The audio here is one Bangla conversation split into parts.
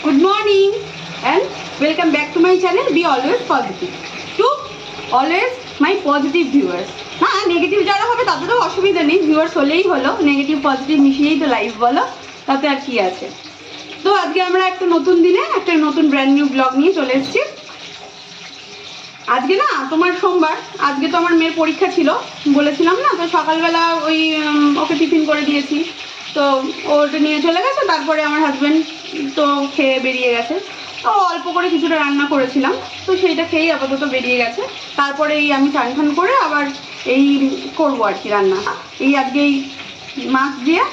Good morning and welcome back to my channel. Be always positive. To always my positive viewers. হ্যাঁ, নেগেটিভ যারা হবে তাদেরও অসুবিধা নেই, ভিউয়ার্স হলেই হলো, নেগেটিভ পজিটিভ মিশিয়েই তো লাইফ বলো, তাতে আর কি আছে। তো আজকে আমরা একটা নতুন দিনে একটা নতুন ব্র্যান্ড নিউ ব্লগ নিয়ে চলে এসেছি। আজকে না তোমার সোমবার, আজকে তো আমার মেয়ের পরীক্ষা ছিল বলেছিলাম না, তো সকালবেলা ওই ওকে টিফিন করে দিয়েছি, তো ওটা নিয়ে চলে গেছে। তারপরে আমার হাজব্যান্ড তো খেয়ে বেরিয়ে গেছে, তো অল্প করে কিছুটা রান্না করেছিলাম, তো সেইটা খেয়েই আপাতত বেরিয়ে গেছে। তারপরে এই আমি চান ঠান করে আবার এই করবো আর কি রান্না। এই আজকে এই মাছ দিয়ে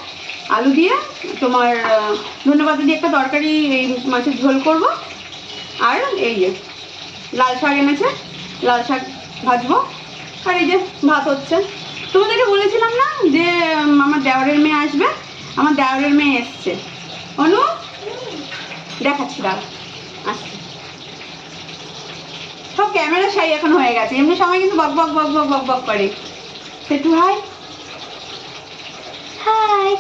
আলু দিয়ে তোমার ধনেপাতা দিয়ে একটা তরকারি, এই মাছের ঝোল করব। আর এই যে লাল শাক এনেছে, লাল শাক ভাজবো। আর এই যে ভাত হচ্ছে। তোমাদেরকে বলেছিলাম না যে আমার দেওরের মেয়ে আসবে, আমার দেওরের মেয়ে এসছে। অনু দেখাচ্ছি, দাঁড়া আসছে। সব ক্যামেরা শাই এখন হয়ে গেছে, এমনি সময় কিন্তু বক বক বক বক বক বক করে। সেটু হাই হাই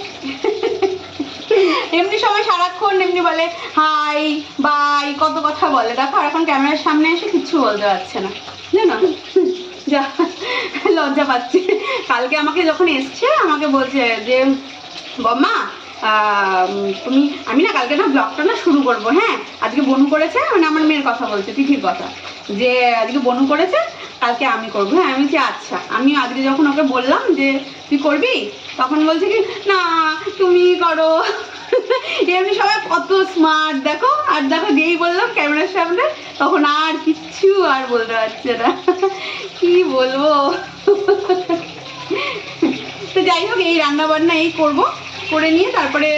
এমনি সময় সারাক্ষণ এমনি বলে হাই বাই, কত কথা বলে। দেখো এখন ক্যামেরার সামনে এসে কিচ্ছু বলতে পারছে না, জানো, যা লজ্জা পাচ্ছে। কালকে আমাকে যখন এসছে আমাকে বলছে যে বম্মা তুমি, আমি না কালকে না ব্লগটা না শুরু করবো, হ্যাঁ আজকে বনু করেছে, মানে আমার মেয়ের কথা বলছে, তিথির কথা, যে আজকে বনু করেছে কালকে আমি করবো। হ্যাঁ আমি বলছি আচ্ছা। আমি আজকে যখন ওকে বললাম যে তুই করবি, তখন বলছে কি না তুমি করো। এমনি সবাই কত স্মার্ট দেখো, আর দেখো যেই বললাম ক্যামেরার সামনে তখন আর কিচ্ছু আর বলতে পারছে না, কি বলবো। তো যাই হোক, এই রান্না বান্না এই করবো, করে নিয়ে তারপরে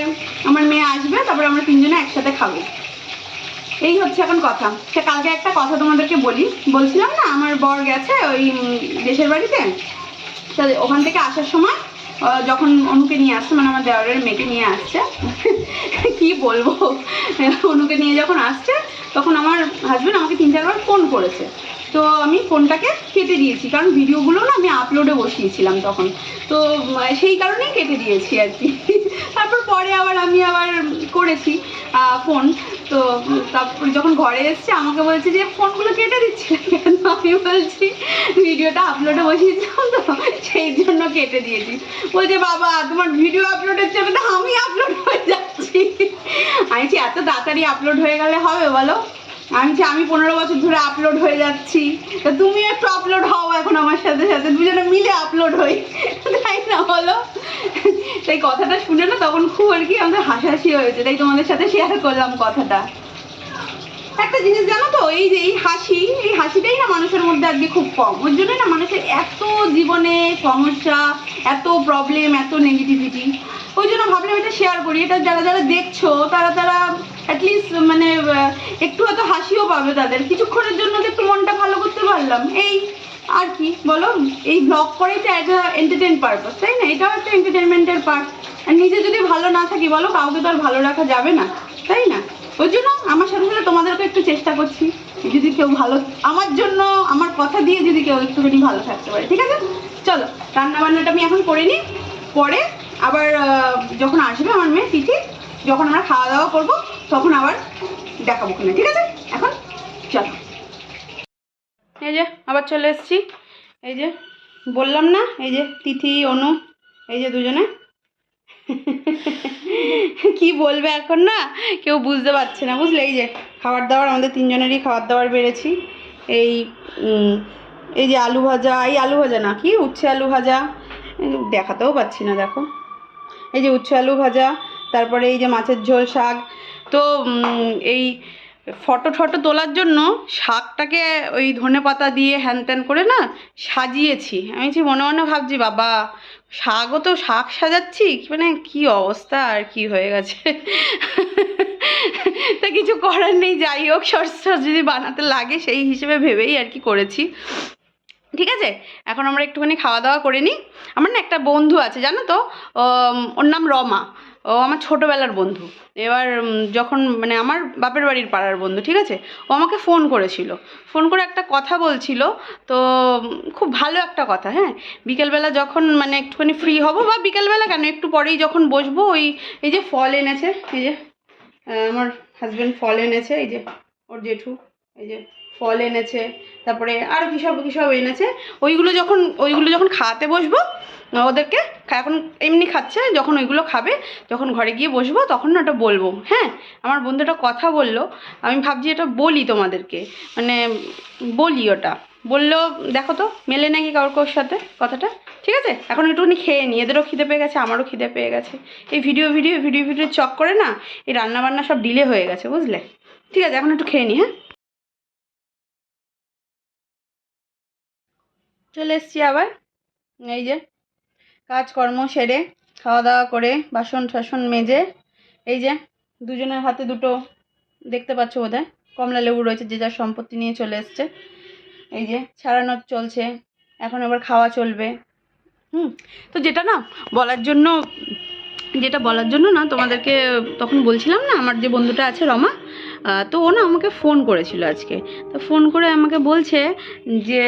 আমার মেয়ে আসবে, তারপরে আমরা তিনজনে একসাথে খাবো। এই হচ্ছে এখন কথা। সে কালকে একটা কথা তোমাদেরকে বলছিলাম না, আমার বর গেছে ওই দেশের বাড়িতে, তা ওখান থেকে আসার সময় যখন অনুকে নিয়ে আসছে, মানে আমার দেওরের মেয়েকে নিয়ে আসছে, কি বলবো, অনুকে নিয়ে যখন আসছে তখন আমার হাজব্যান্ড আমাকে 3-4 বার ফোন করেছে। তো আমি ফোনটাকে কেটে দিয়েছি, কারণ ভিডিওগুলো না আমি আপলোডে বসিয়েছিলাম তখন, তো সেই কারণেই কেটে দিয়েছি আর কি। তারপর পরে আমি আবার করেছি ফোন। তো তারপর যখন ঘরে এসছে আমাকে বলছে যে ফোনগুলো কেটে দিচ্ছি কেন, আমি বলছি ভিডিওটা আপলোডে বসিয়েছিলাম তো সেই জন্য কেটে দিয়েছি। বলছে বাবা তোমার ভিডিও আপলোডের জন্য তো আমি আপলোড হয়ে যাচ্ছি। আমি এত তাড়াতাড়ি আপলোড হয়ে গেলে হবে বলো? আমি 15 বছর ধরে আপলোড হয়ে যাচ্ছি, তা তুমি একটু আপলোড হও এখন আমার সাথে সাথে, দুজনে মিলে আপলোড হই, তাই না বলো? তাই কথাটা শুনে না তখন খুব আর কি আমাদের হাসাহাসি হয়েছে, তাই তোমাদের সাথে শেয়ার করলাম কথাটা। একটা জিনিস জানো তো, এই যে এই হাসিটাই না মানুষের মধ্যে আজকে খুব কম, ওই জন্যই না মানুষের এত জীবনে সমস্যা, এত প্রবলেম, এত নেগেটিভিটি। ওই জন্য ভাবলাম এটা শেয়ার করি, এটা যারা যারা দেখছো তারা অ্যাটলিস্ট মানে একটু হয়তো হাসিও পাবে, তাদের কিছুক্ষণের জন্য একটু মনটা ভালো করতে পারলাম, এই আর কি বলো। এই ব্লগ করেই তো একটা এন্টারটেইন পারপাস, তাই না? এটাও একটা এন্টারটেনমেন্টের পার্ট। আর নিজে যদি ভালো না থাকি বলো, কাউকে তো আর ভালো রাখা যাবে না, তাই না? ওই জন্য আমার সাথে সাথে তোমাদেরকে একটু চেষ্টা করছি, যদি কেউ ভালো, আমার জন্য আমার কথা দিয়ে যদি কেউ একটুখানি ভালো থাকতে পারে। ঠিক আছে, চলো রান্না বান্নাটা আমি এখন করে নিই, পরে আবার যখন আসবে আমার মেয়ে তিথি, যখন আমরা খাওয়া দাওয়া করবো তখন আবার দেখাবো কিনা। ঠিক আছে, এখন চলো। এই যে আবার চলে এসেছি, এই যে বললাম না, এই যে তিথি অনু, এই যে দুজনে। কি বলবে এখন না কেউ বুঝতে পারছে না, বুঝলে? এই যে খাবার দাবার, আমাদের তিনজনেরই খাবার দাবার বেড়েছি। এই এই যে আলু ভাজা, এই আলু ভাজা না কি উচ্ছে আলু ভাজা, দেখাতেও পাচ্ছি না দেখো, এই যে উচ্ছে আলু ভাজা, তারপরে এই যে মাছের ঝোল, শাক। তো এই ফটো তোলার জন্য শাকটাকে ওই ধনেপাতা দিয়ে হ্যান ত্যান করে না সাজিয়েছি। আমি মনে মনে ভাবছি বাবা শাকও তো শাক সাজাচ্ছি, মানে কি অবস্থা আর কি হয়ে গেছে। তা কিছু করার নেই, যাই হোক শর্টস যদি বানাতে লাগে সেই হিসেবে ভেবেই আর কি করেছি। ঠিক আছে, এখন আমরা একটুখানি খাওয়া দাওয়া করে নিই। আমার না একটা বন্ধু আছে জানো তো, ওর নাম রমা, ও আমার ছোটোবেলার বন্ধু। এবার যখন মানে আমার বাপের বাড়ির পাড়ার বন্ধু, ঠিক আছে, ও আমাকে ফোন করেছিল, ফোন করে একটা কথা বলছিল, তো খুব ভালো একটা কথা। হ্যাঁ, বিকেলবেলা যখন মানে একটুখানি ফ্রি হব, বা বিকেলবেলা কেন একটু পরেই যখন বসবো, এই যে ফল এনেছে, এই যে আমার হাজব্যান্ড ফল এনেছে, এই যে ওর জেঠু এই যে ফল এনেছে, তারপরে আরও কী সব এনেছে। ওইগুলো যখন খাওয়াতে বসবো ওদেরকে, এখন এমনি খাচ্ছে, যখন ওইগুলো খাবে, যখন ঘরে গিয়ে বসবো তখন না ওটা বলবো। হ্যাঁ, আমার বন্ধুটা কথা বললো, আমি ভাবছি এটা বলি তোমাদেরকে, মানে বলি, ওটা বললো দেখো তো মেলে নাকি কারোর সাথে কথাটা। ঠিক আছে, এখন একটুখানি খেয়ে নিই, এদেরও খিদে পেয়ে গেছে, আমারও খিদে পেয়ে গেছে। এই ভিডিও চক করে না এই রান্নাবান্না সব ডিলে হয়ে গেছে, বুঝলে। ঠিক আছে, এখন একটু খেয়ে নিই। হ্যাঁ, চলে এসছি আবার, এই যে কাজকর্ম সেরে খাওয়া দাওয়া করে বাসন টাসন মেজে, এই যে দুজনের হাতে দুটো দেখতে পাচ্ছ বোধহয় কমলা লেবু রয়েছে, যে যার সম্পত্তি নিয়ে চলে এসছে। এই যে ছাড়ানো চলছে, এখন আবার খাওয়া চলবে। তো যেটা বলার জন্য না তোমাদেরকে তখন বলছিলাম না, আমার যে বন্ধুটা আছে রমা, তো ও না আমাকে ফোন করেছিল আজকে। তো ফোন করে আমাকে বলছে যে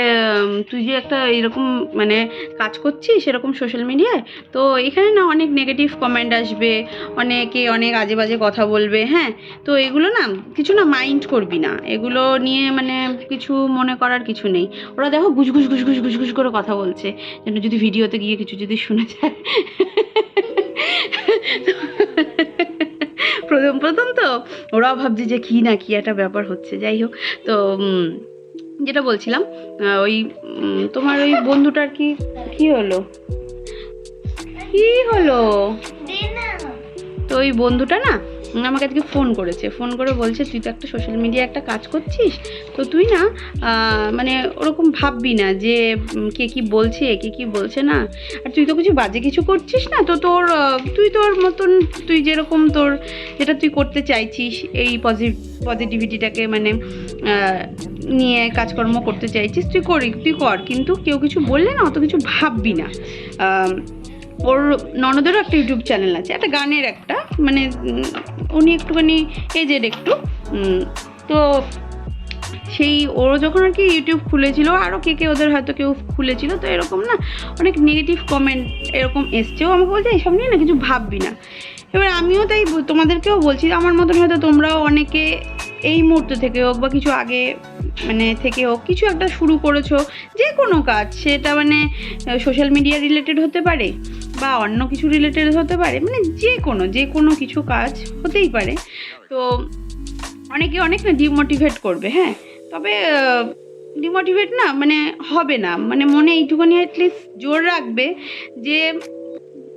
তুই যে একটা এরকম মানে কাজ করছিস সেরকম সোশ্যাল মিডিয়ায়, তো এখানে না অনেক নেগেটিভ কমেন্ট আসবে, অনেকে অনেক আজে বাজে কথা বলবে। হ্যাঁ, তো এগুলো না কিছু না মাইন্ড করবি না, এগুলো নিয়ে মানে কিছু মনে করার কিছু নেই। ওরা দেখো ঘুষ ঘুষ করে কথা বলছে, যেন যদি ভিডিওতে গিয়ে কিছু যদি শুনে যায়। প্রথম তো ওরাও ভাবছে যে কি না কি একটা ব্যাপার হচ্ছে। যাই হোক, তো যেটা বলছিলাম, ওই তোমার ওই বন্ধুটার কি হলো তো ওই বন্ধুটা না আমাকে আজকে ফোন করে বলছে তুই তো একটা সোশ্যাল মিডিয়া একটা কাজ করছিস, তো তুই না মানে ওরকম ভাববি না যে কে কি বলছে কে কি বলছে না, আর তুই তো কিছু বাজে কিছু করছিস না, তো তুই তোর মতন তুই যেরকম তোর যেটা তুই করতে চাইছিস এই পজিটিভিটিটাকে মানে নিয়ে কাজকর্ম করতে চাইছিস, তুই কর, কিন্তু কেউ কিছু বললে না অত কিছু ভাববি না। ওর ননদেরও একটা ইউটিউব চ্যানেল আছে, একটা গানের একটা, মানে উনি একটুখানি এজেড একটু, তো সেই ওরও যখন আর কি ইউটিউব খুলেছিল, আরও কে ওদের হয়তো কেউ খুলেছিল, তো এরকম না অনেক নেগেটিভ কমেন্ট এরকম এসছেও, আমাকে বলছে এইসব নিয়ে না কিছু ভাববি না। এবার আমিও তাই তোমাদেরকেও বলছি, আমার মতন হয়তো তোমরাও অনেকে এই মুহূর্ত থেকে হোক বা কিছু আগে মানে থেকে হোক কিছু একটা শুরু করেছো, যে কোনো কাজ, সেটা মানে সোশ্যাল মিডিয়া রিলেটেড হতে পারে বা অন্য কিছু রিলেটেড হতে পারে, মানে যে কোনো কিছু কাজ হতেই পারে। তো অনেকে অনেক না ডিমোটিভেট করবে। হ্যাঁ, তবে ডিমোটিভেট না মানে হবে না, মানে মনে এইটুকুনি অ্যাটলিস্ট জোর রাখবে যে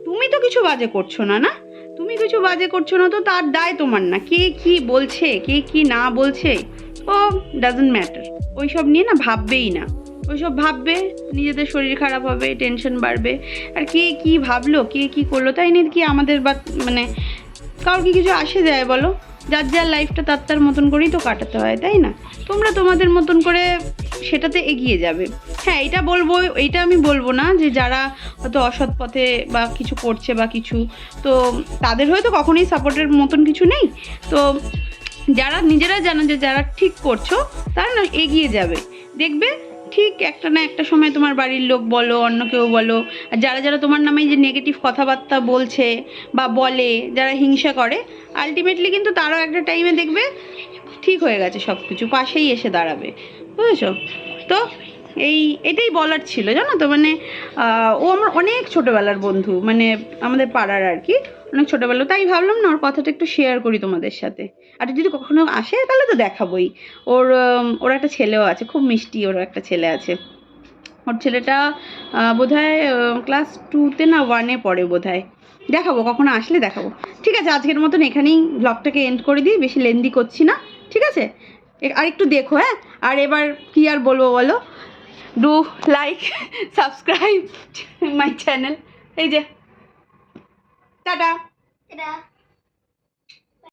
তুমি তো কিছু বাজে করছো না, তুমি কিছু বাজে করছো না, তো তার দায় তোমার না। কে কি বলছে কে কি না বলছে ও ডাজন্ট ম্যাটার, ওইসব নিয়ে না ভাববেই না। ওইসব ভাববে নিজেদের শরীর খারাপ হবে, টেনশন বাড়বে, আর কে কি ভাবলো কে কি করলো তাই নিয়ে কি আমাদের বা মানে কারোর কি কিছু আসে যায় বলো? যার লাইফটা তার মতন করেই তো কাটাতে হয়, তাই না? তোমরা তোমাদের মতন করে সেটাতে এগিয়ে যাবে। হ্যাঁ, এইটা আমি বলবো না যে যারা হয়তো অসৎ পথে বা কিছু করছে বা কিছু, তো তাদের হয়তো কখনোই সাপোর্টের মতন কিছু নেই। তো যারা নিজেরা জানো যে যারা ঠিক করছো তারা না এগিয়ে যাবে, দেখবে ঠিক একটা না একটা সময় তোমার বাড়ির লোক বলো অন্য কেউ বলো, আর যারা তোমার নামে যে নেগেটিভ কথাবার্তা বলছে বা বলে, যারা হিংসা করে, আলটিমেটলি কিন্তু তারাও একটা টাইমে দেখবে ঠিক হয়ে গেছে, সব কিছু পাশেই এসে দাঁড়াবে, বুঝেছো? তো এটাই বলার ছিল, জানো তো, মানে ও আমার অনেক ছোটোবেলার বন্ধু, মানে আমাদের পাড়ার আর কি, অনেক ছোটোবেলা, তাই ভাবলাম না ওর কথাটা একটু শেয়ার করি তোমাদের সাথে। আর যদি কখনো আসে তাহলে তো দেখাবোই। ওর একটা ছেলেও আছে, খুব মিষ্টি, ওর একটা ছেলে আছে। ওর ছেলেটা বোধহয় ক্লাস 2-তে না 1-এ পড়ে বোধহয়, দেখাবো কখনো আসলে দেখাবো। ঠিক আছে, আজকের মতন এখানেই ব্লগটাকে এন্ড করে দিই, বেশি লেন্দি করছি না, ঠিক আছে? আর একটু দেখো। হ্যাঁ, আর এবার কি আর বলবো বলো, do like subscribe my channel. এই যে টাটা।